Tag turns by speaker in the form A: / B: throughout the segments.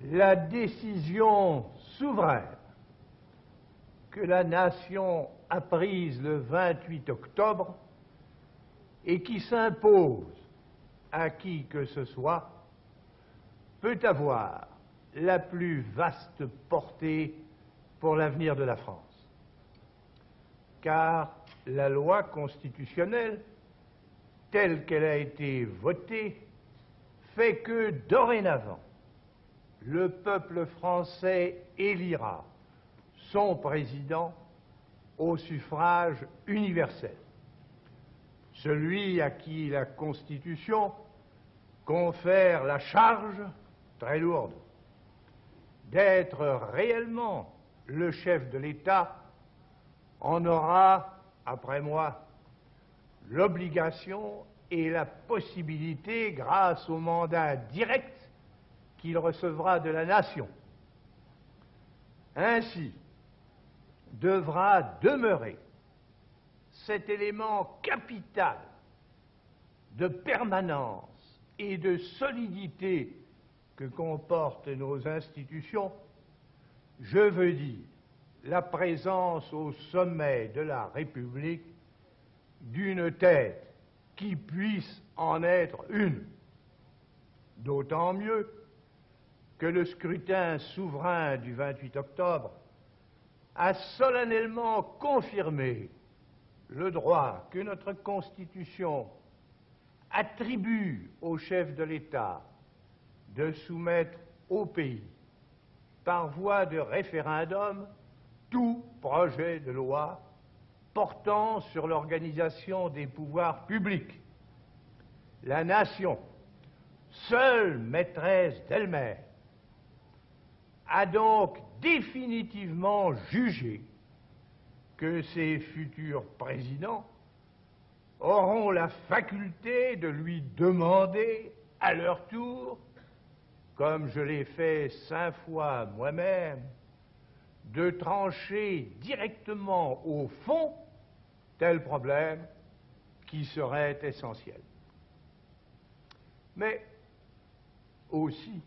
A: La décision souveraine que la nation a prise le 28 octobre et qui s'impose à qui que ce soit peut avoir la plus vaste portée pour l'avenir de la France. Car la loi constitutionnelle, telle qu'elle a été votée, fait que dorénavant, le peuple français élira son président au suffrage universel, celui à qui la Constitution confère la charge très lourde d'être réellement le chef de l'État en aura, après moi, l'obligation et la possibilité grâce au mandat direct qu'il recevra de la nation. Ainsi, devra demeurer cet élément capital de permanence et de solidité que comportent nos institutions, je veux dire la présence au sommet de la République d'une tête qui puisse en être une. D'autant mieux que le scrutin souverain du 28 octobre a solennellement confirmé le droit que notre Constitution attribue au chef de l'État de soumettre au pays, par voie de référendum, tout projet de loi portant sur l'organisation des pouvoirs publics. La nation, seule maîtresse d'elle-même, a donc définitivement jugé que ses futurs présidents auront la faculté de lui demander à leur tour, comme je l'ai fait 5 fois moi-même, de trancher directement au fond tel problème qui serait essentiel. Mais aussi,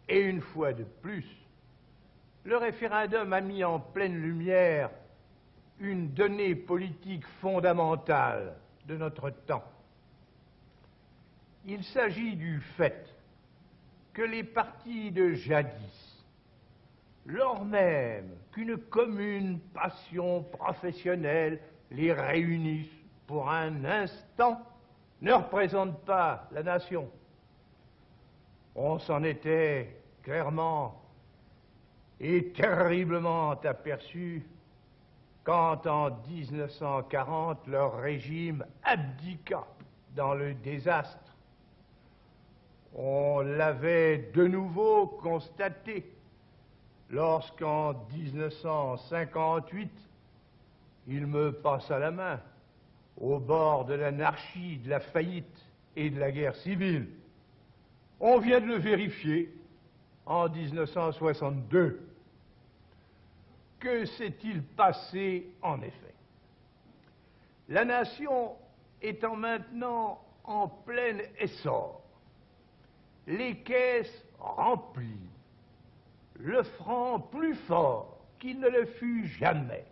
A: et une fois de plus, le référendum a mis en pleine lumière une donnée politique fondamentale de notre temps. Il s'agit du fait que les partis de jadis, lors même qu'une commune passion professionnelle les réunisse pour un instant, ne représentent pas la nation. On s'en était clairement et terriblement aperçu quand, en 1940, leur régime abdiqua dans le désastre. On l'avait de nouveau constaté lorsqu'en 1958, il me passa la main au bord de l'anarchie, de la faillite et de la guerre civile. On vient de le vérifier en 1962. Que s'est-il passé en effet? La nation étant maintenant en plein essor, les caisses remplies, le franc plus fort qu'il ne le fut jamais,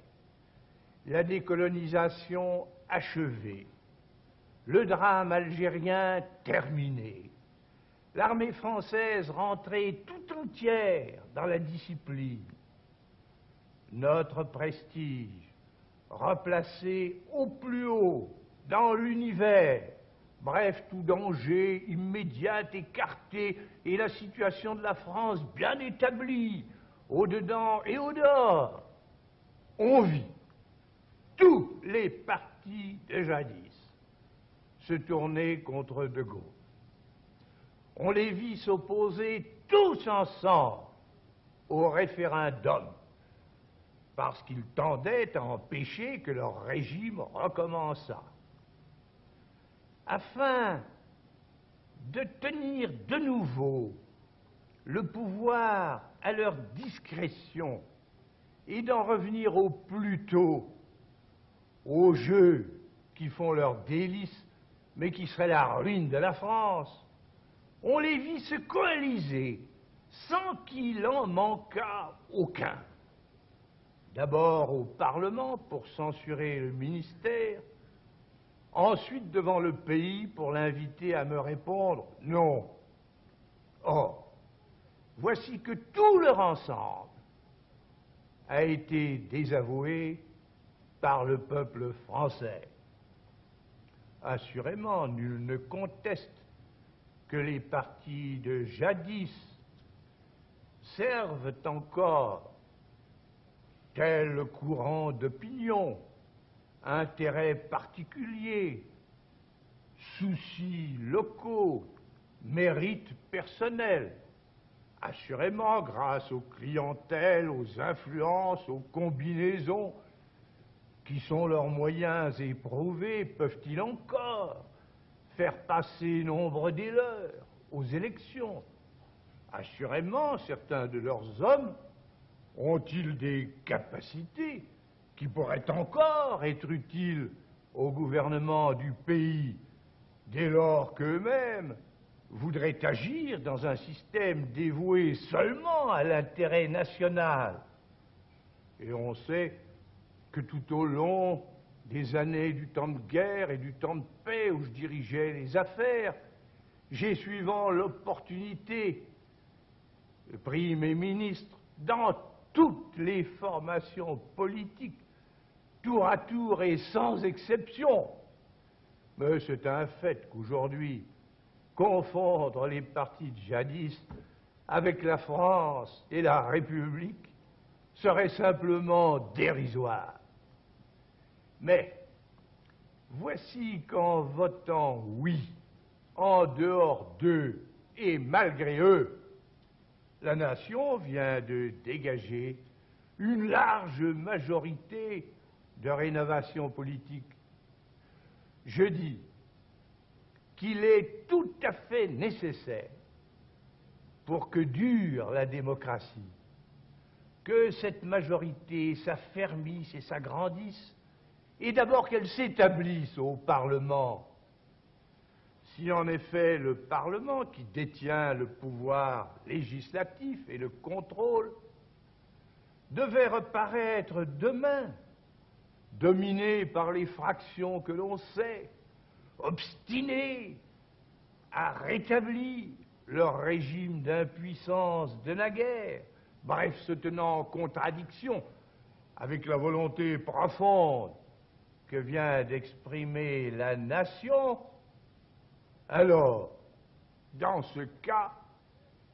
A: la décolonisation achevée, le drame algérien terminé, l'armée française rentrée tout entière dans la discipline, notre prestige replacé au plus haut dans l'univers, bref, tout danger immédiat écarté et la situation de la France bien établie, au-dedans et au-dehors. On vit tous les partis de jadis se tourner contre De Gaulle. On les vit s'opposer tous ensemble au référendum, parce qu'ils tendaient à empêcher que leur régime recommençât. Afin de tenir de nouveau le pouvoir à leur discrétion et d'en revenir au plus tôt aux jeux qui font leur délice, mais qui seraient la ruine de la France, on les vit se coaliser, sans qu'il en manquât aucun. D'abord au Parlement pour censurer le ministère, ensuite devant le pays pour l'inviter à me répondre « non ». Or, voici que tout leur ensemble a été désavoué par le peuple français. Assurément, nul ne conteste que les partis de jadis servent encore, tel courant d'opinion, intérêts particuliers, soucis locaux, mérites personnels, assurément grâce aux clientèles, aux influences, aux combinaisons qui sont leurs moyens éprouvés, peuvent-ils encore faire passer nombre des leurs aux élections? Assurément, certains de leurs hommes ont-ils des capacités qui pourraient encore être utiles au gouvernement du pays, dès lors qu'eux-mêmes voudraient agir dans un système dévoué seulement à l'intérêt national? Et on sait que tout au long des années du temps de guerre et du temps de paix où je dirigeais les affaires, j'ai, suivant l'opportunité, pris mes ministres dans toutes les formations politiques, tour à tour et sans exception. Mais c'est un fait qu'aujourd'hui, confondre les partis djihadistes avec la France et la République serait simplement dérisoire. Mais voici qu'en votant oui, en dehors d'eux et malgré eux, la nation vient de dégager une large majorité de rénovation politique. Je dis qu'il est tout à fait nécessaire, pour que dure la démocratie, que cette majorité s'affermisse et s'agrandisse, et d'abord qu'elle s'établisse au Parlement. Si en effet le Parlement, qui détient le pouvoir législatif et le contrôle, devait reparaître demain, dominé par les fractions que l'on sait, obstiné à rétablir leur régime d'impuissance de naguère, bref, se tenant en contradiction avec la volonté profonde que vient d'exprimer la nation, alors, dans ce cas,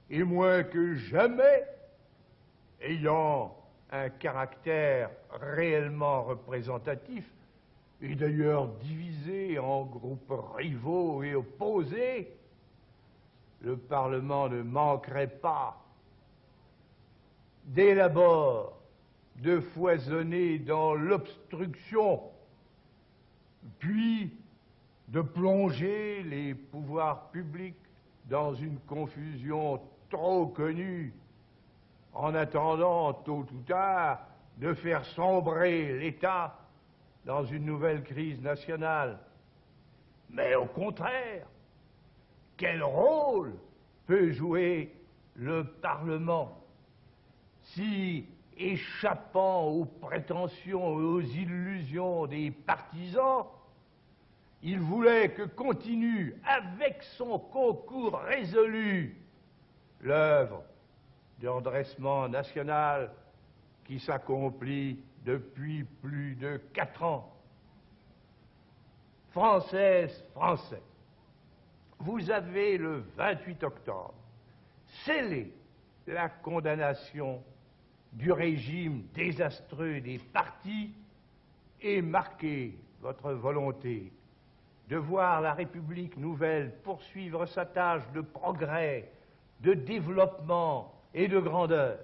A: et moins que jamais, ayant un caractère réellement représentatif, et d'ailleurs divisé en groupes rivaux et opposés, le Parlement ne manquerait pas, dès l'abord, de foisonner dans l'obstruction, puis de plonger les pouvoirs publics dans une confusion trop connue, en attendant, tôt ou tard, de faire sombrer l'État dans une nouvelle crise nationale. Mais au contraire, quel rôle peut jouer le Parlement si, échappant aux prétentions et aux illusions des partisans, il voulait que continue, avec son concours résolu, l'œuvre de redressement national qui s'accomplit depuis plus de 4 ans. Françaises, Français, vous avez le 28 octobre scellé la condamnation du régime désastreux des partis et marqué votre volonté de voir la République nouvelle poursuivre sa tâche de progrès, de développement et de grandeur.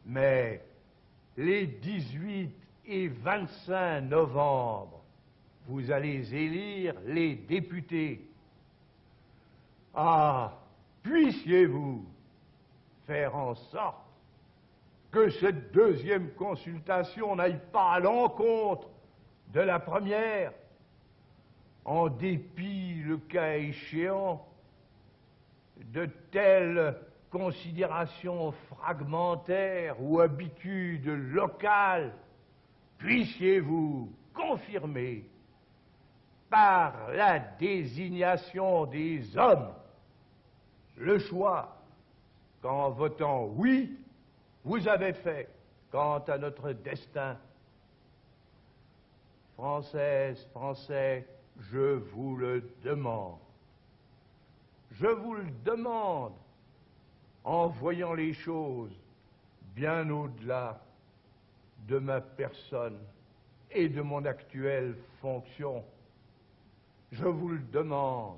A: Mais les 18 et 25 novembre, vous allez élire les députés. Ah, puissiez-vous faire en sorte que cette deuxième consultation n'aille pas à l'encontre de la première, en dépit, le cas échéant, de telles considérations fragmentaires ou habitudes locales, puissiez-vous confirmer par la désignation des hommes le choix qu'en votant oui, vous avez fait quant à notre destin. Françaises, Français, je vous le demande. Je vous le demande en voyant les choses bien au-delà de ma personne et de mon actuelle fonction. Je vous le demande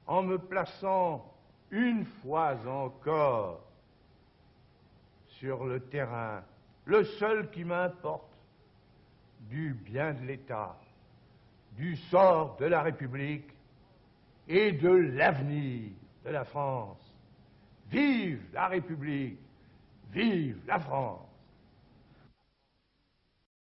A: en me plaçant une fois encore sur le terrain, le seul qui m'importe, du bien de l'État, du sort de la République et de l'avenir de la France. Vive la République, vive la France!